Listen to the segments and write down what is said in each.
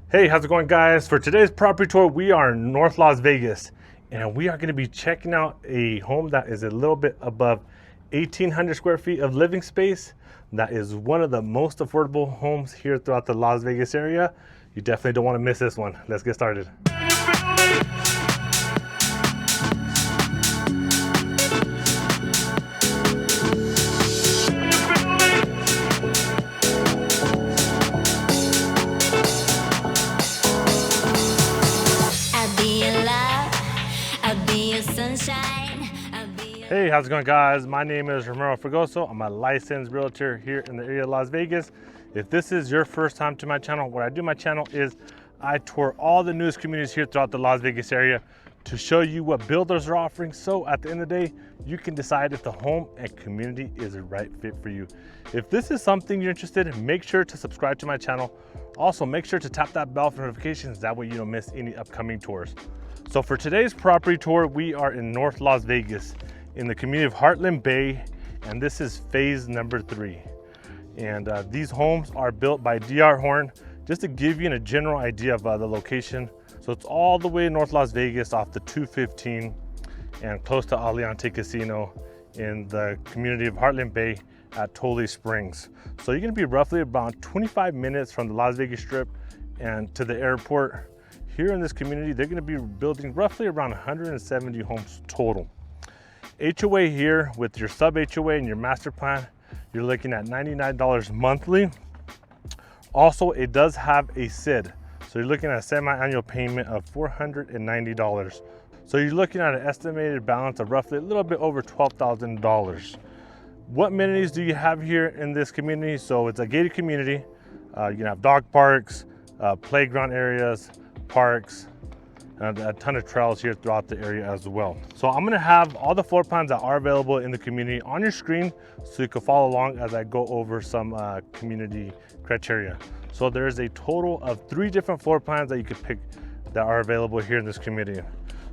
Hey, how's it going, guys? For today's property tour, we are in North Las Vegas, and we are going to be checking out a home that is a little bit above 1,800 square feet of living space. That is one of the most affordable homes here throughout the Las Vegas area. You definitely don't want to miss this one. Let's get started. Hey, how's it going, guys? My name is Ramiro Fregoso. I'm a licensed realtor here in the area of Las Vegas. If this is your first time to my channel, what I do my channel is I tour all the newest communities here throughout the Las Vegas area to show you what builders are offering. So at the end of the day, you can decide if the home and community is the right fit for you. If this is something you're interested in, make sure to subscribe to my channel. Also, make sure to tap that bell for notifications. That way you don't miss any upcoming tours. So for today's property tour, we are in North Las Vegas, in the community of Heartland Bay, and this is phase number 3. And these homes are built by DR Horton. Just to give you a general idea of the location, so it's all the way in North Las Vegas off the 215 and close to Aliante Casino in the community of Heartland Bay at Tule Springs. So you're gonna be roughly about 25 minutes from the Las Vegas Strip and to the airport. Here in this community, they're gonna be building roughly around 170 homes total. HOA here with your sub HOA and your master plan, you're looking at $99 monthly. Also, it does have a SID. So you're looking at a semi-annual payment of $490. So you're looking at an estimated balance of roughly a little bit over $12,000. What amenities do you have here in this community? So it's a gated community. You can have dog parks, playground areas, parks, and a ton of trails here throughout the area as well. So I'm gonna have all the floor plans that are available in the community on your screen so you can follow along as I go over some community criteria. So there's a total of 3 different floor plans that you could pick that are available here in this community.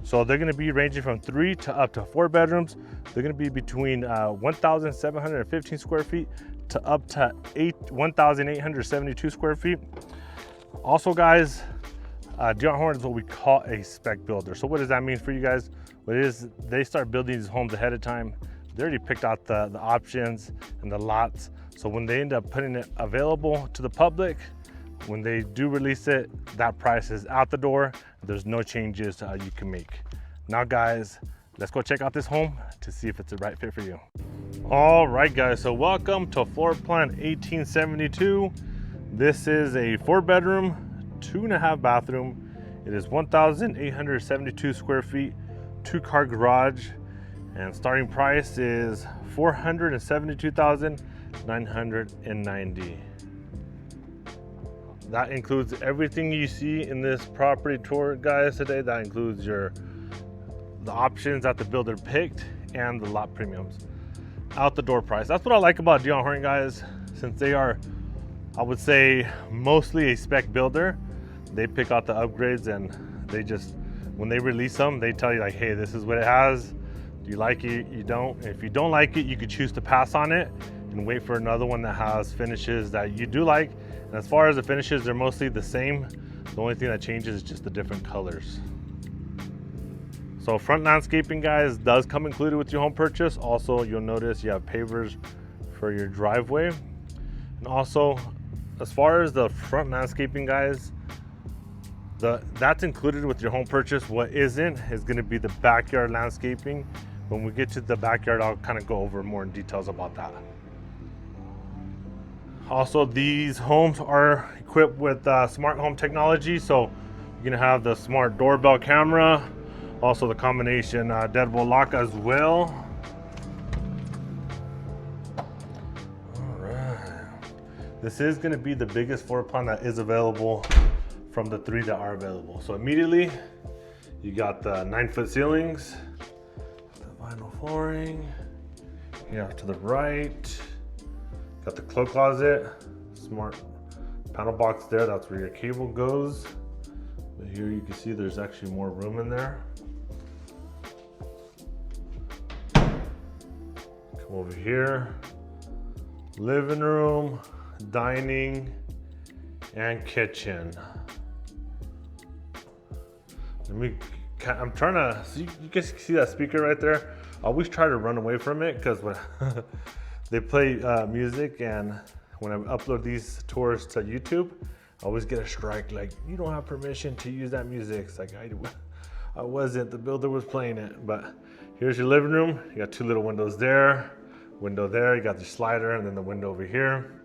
So they're gonna be ranging from 3 to up to 4 bedrooms. They're gonna be between 1,715 square feet to up to 1,872 square feet. Also, guys, DR Horton is what we call a spec builder. So what does that mean for you guys? What it is, they start building these homes ahead of time. They already picked out the options and the lots. So when they end up putting it available to the public, when they do release it, that price is out the door. There's no changes you can make. Now, guys, let's go check out this home to see if it's the right fit for you. All right, guys, so welcome to floor plan 1872. This is a 4-bedroom, 2.5 bathroom. It is 1,872 square feet, 2-car garage, and starting price is $472,990. That includes everything you see in this property tour, guys, today. That includes the options that the builder picked and the lot premiums. Out the door price. That's what I like about DR Horton, guys, since they are, I would say, mostly a spec builder. They pick out the upgrades, and they just, when they release them, they tell you like, hey, this is what it has. Do you like it? You don't. And if you don't like it, you could choose to pass on it and wait for another one that has finishes that you do like. And as far as the finishes, they're mostly the same. The only thing that changes is just the different colors. So front landscaping, guys, does come included with your home purchase. Also, you'll notice you have pavers for your driveway. And also, as far as the front landscaping, guys, that's included with your home purchase. What isn't is going to be the backyard landscaping. When we get to the backyard, I'll kind of go over more in details about that. Also, these homes are equipped with smart home technology. So you're going to have the smart doorbell camera, also the combination deadbolt lock as well. All right. This is going to be the biggest floor plan that is available from the 3 that are available. So immediately, you got the 9-foot ceilings, the vinyl flooring. Yeah, to the right, got the cloak closet, smart panel box there. That's where your cable goes. But here you can see there's actually more room in there. Come over here, living room, dining, and kitchen. I'm trying to, so you guys see that speaker right there? I always try to run away from it because when they play music, and when I upload these tours to YouTube, I always get a strike like, you don't have permission to use that music. It's like, I wasn't, the builder was playing it. But here's your living room. You got 2 little windows there, window there, you got the slider, and then the window over here.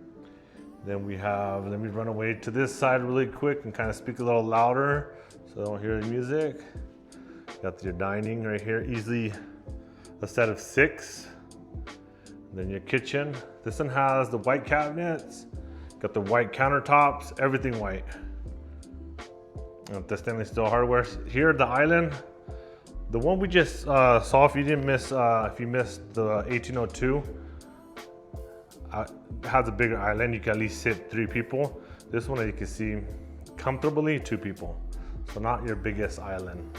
Then we have, let me run away to this side really quick and kind of speak a little louder so I don't hear the music. Got your dining right here, easily a set of 6. Then your kitchen. This one has the white cabinets, got the white countertops, everything white. The stainless steel hardware. Here, the island, the one we just saw, if you didn't miss, if you missed the 1802, it has a bigger island. You can at least sit 3 people. This one, you can see comfortably 2 people. So not your biggest island.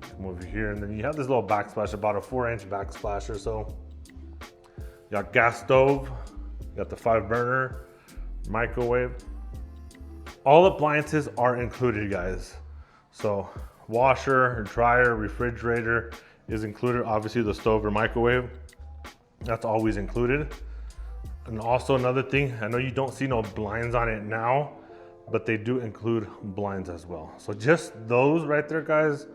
Come over here, and then you have this little backsplash, about a 4-inch backsplash or so. You got gas stove, you got the 5-burner, microwave. All appliances are included, guys. So washer, dryer, refrigerator is included. Obviously the stove or microwave, that's always included. And also another thing, I know you don't see no blinds on it now, but they do include blinds as well. So just those right there, guys,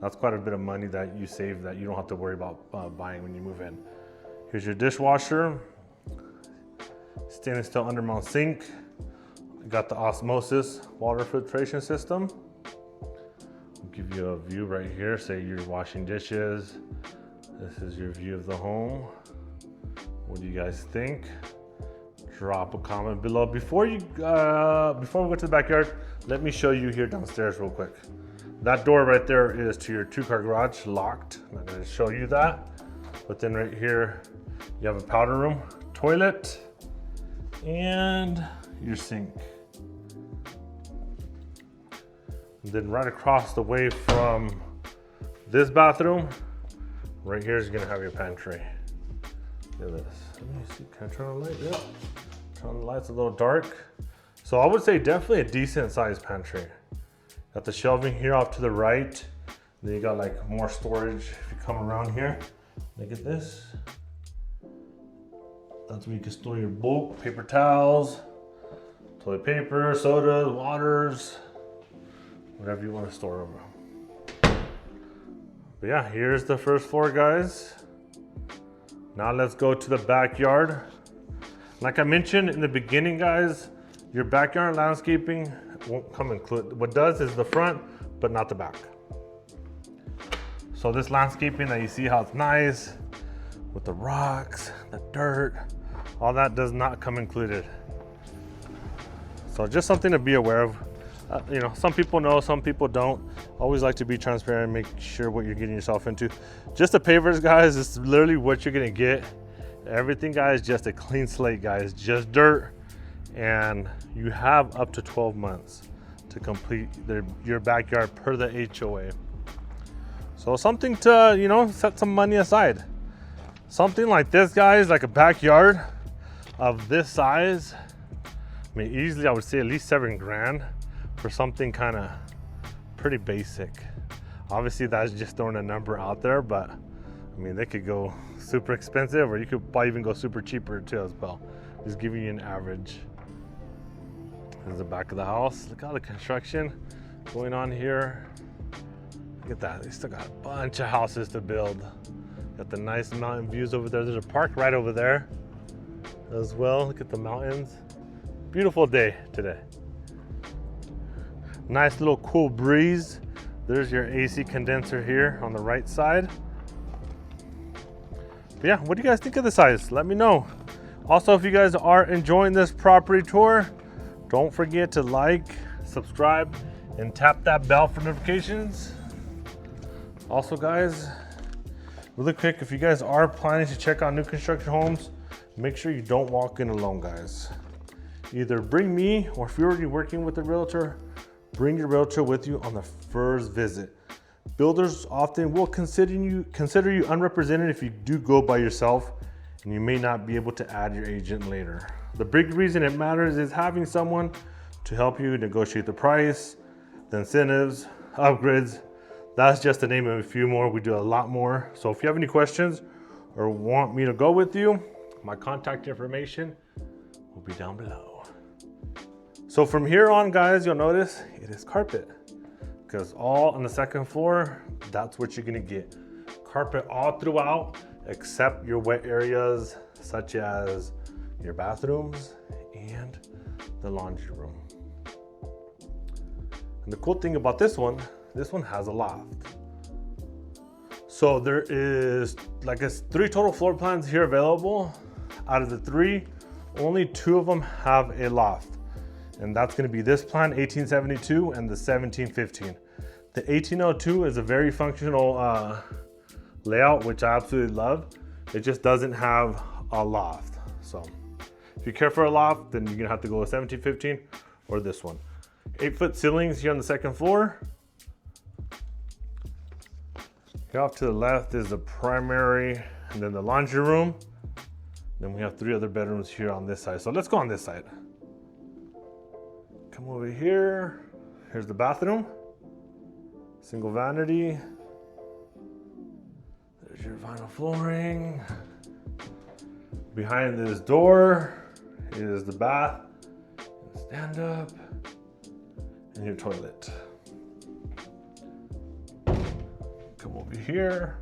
that's quite a bit of money that you save that you don't have to worry about buying when you move in. Here's your dishwasher, stainless steel undermount sink. You got the osmosis water filtration system. I'll give you a view right here. Say you're washing dishes. This is your view of the home. What do you guys think? Drop a comment below. Before we go to the backyard, let me show you here downstairs real quick. That door right there is to your 2-car garage, locked. I'm not gonna show you that. But then right here, you have a powder room, toilet, and your sink. And then right across the way from this bathroom, right here is gonna have your pantry. Look at this. Let me see, can I turn on the light? Yeah. Turn on the lights, a little dark. So I would say definitely a decent sized pantry. Got the shelving here off to the right. Then you got like more storage if you come around here. Look at this. That's where you can store your bulk, paper towels, toilet paper, sodas, waters, whatever you want to store over. But yeah, here's the first floor, guys. Now let's go to the backyard. Like I mentioned in the beginning, guys, your backyard landscaping won't come included. What does is the front, but not the back. So this landscaping that you see how it's nice with the rocks, the dirt, all that does not come included. So just something to be aware of. You know, some people know, some people don't. Always like to be transparent and make sure what you're getting yourself into. Just the pavers, guys, is literally what you're gonna get. Everything, guys, just a clean slate, guys, just dirt. And you have up to 12 months to complete your backyard per the HOA. So something to, you know, set some money aside. Something like this, guys, like a backyard of this size, I mean, easily I would say at least 7 grand for something kind of pretty basic. Obviously that's just throwing a number out there, but I mean, they could go super expensive, or you could probably even go super cheaper too as well. Just giving you an average. This is the back of the house. Look at all the construction going on here. Look at that, they still got a bunch of houses to build. Got the nice mountain views over there. There's a park right over there as well. Look at the mountains. Beautiful day today. Nice little cool breeze. There's your AC condenser here on the right side. But yeah, what do you guys think of the size? Let me know. Also, if you guys are enjoying this property tour, don't forget to like, subscribe, and tap that bell for notifications. Also, guys, really quick, if you guys are planning to check out new construction homes, make sure you don't walk in alone, guys. Either bring me, or if you're already working with a realtor, bring your realtor with you on the first visit. Builders often will consider you unrepresented if you do go by yourself, and you may not be able to add your agent later. The big reason it matters is having someone to help you negotiate the price, the incentives, upgrades. That's just to name a few more. We do a lot more. So if you have any questions or want me to go with you, my contact information will be down below. So from here on, guys, you'll notice it is carpet, because all on the second floor, that's what you're gonna get. Carpet all throughout, except your wet areas, such as your bathrooms and the laundry room. And the cool thing about this one has a loft. So there is, like, it's 3 total floor plans here available. Out of the 3, only 2 of them have a loft. And that's gonna be this plan, 1872 and the 1715. The 1802 is a very functional layout, which I absolutely love. It just doesn't have a loft. So if you care for a loft, then you're gonna have to go with 1715 or this one. 8-foot ceilings here on the second floor. Here off to the left is the primary and then the laundry room. Then we have 3 other bedrooms here on this side. So let's go on this side. Come over here. Here's the bathroom. Single vanity. There's your vinyl flooring. Behind this door is the bath, stand up, and your toilet. Come over here.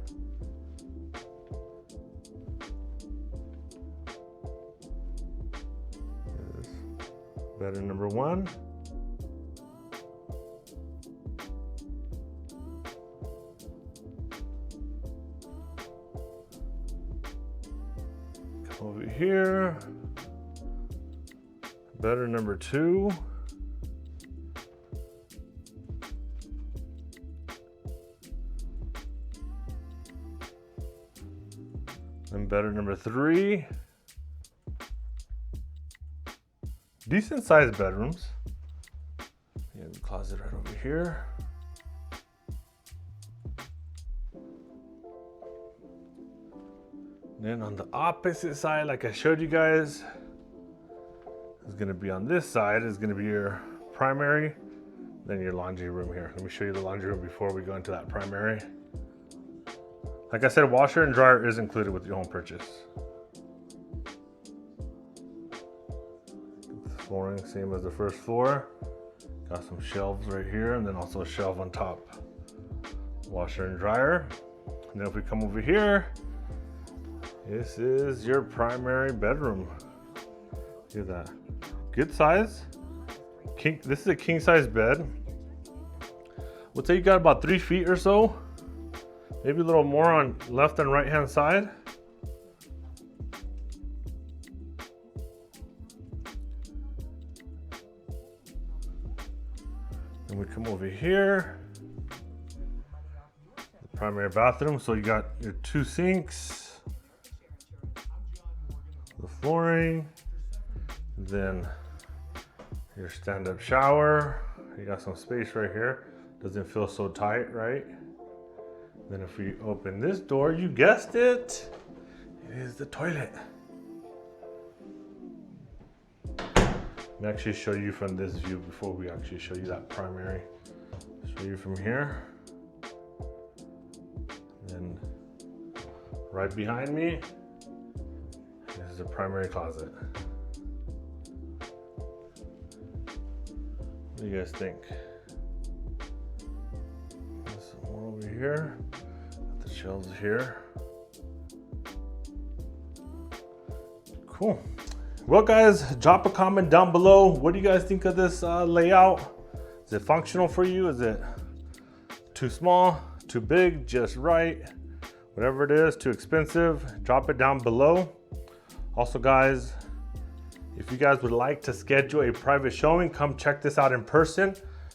Here's bedroom number 1. Come over here. Bedroom number 2. And bedroom number 3. Decent sized bedrooms. You have the closet right over here. Then on the opposite side, like I showed you guys, is gonna be on this side, is gonna be your primary, then your laundry room here. Let me show you the laundry room before we go into that primary. Like I said, washer and dryer is included with your home purchase. The flooring, same as the first floor. Got some shelves right here, and then also a shelf on top. Washer and dryer. And then if we come over here, this is your primary bedroom. Look at that. Good size. This is a king size bed. We'll say you got about 3 feet or so. Maybe a little more on left and right hand side. Then we come over here. The primary bathroom. So you got your 2 sinks, the flooring, then your stand-up shower. You got some space right here. Doesn't feel so tight, right? Then if we open this door, you guessed it, it is the toilet. Let me actually show you from this view before we actually show you that primary. Show you from here. Then right behind me, this is the primary closet. What do you guys think? There's some more over here. Got the shelves here. Cool. Well, guys, drop a comment down below. What do you guys think of this layout? Is it functional for you? Is it too small, too big, just right? Whatever it is, too expensive, drop it down below. Also, guys, if you guys would like to schedule a private showing, come check this out in person.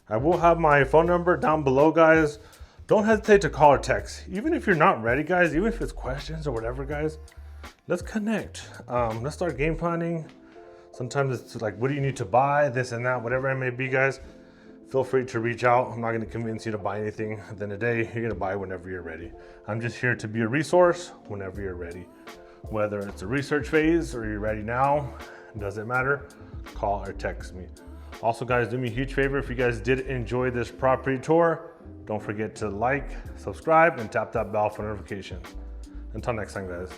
I will have my phone number down below, guys. Don't hesitate to call or text. Even if you're not ready, guys, even if it's questions or whatever, guys, let's connect. Let's start game planning. Sometimes it's like, what do you need to buy? This and that, whatever it may be, guys. Feel free to reach out. I'm not gonna convince you to buy anything. At the end of the day, you're gonna buy whenever you're ready. I'm just here to be a resource whenever you're ready. Whether it's a research phase or you're ready now, doesn't matter. Call or text me. Also, guys, do me a huge favor. If you guys did enjoy this property tour, Don't forget to like, subscribe, and tap that bell for notifications. Until next time, guys.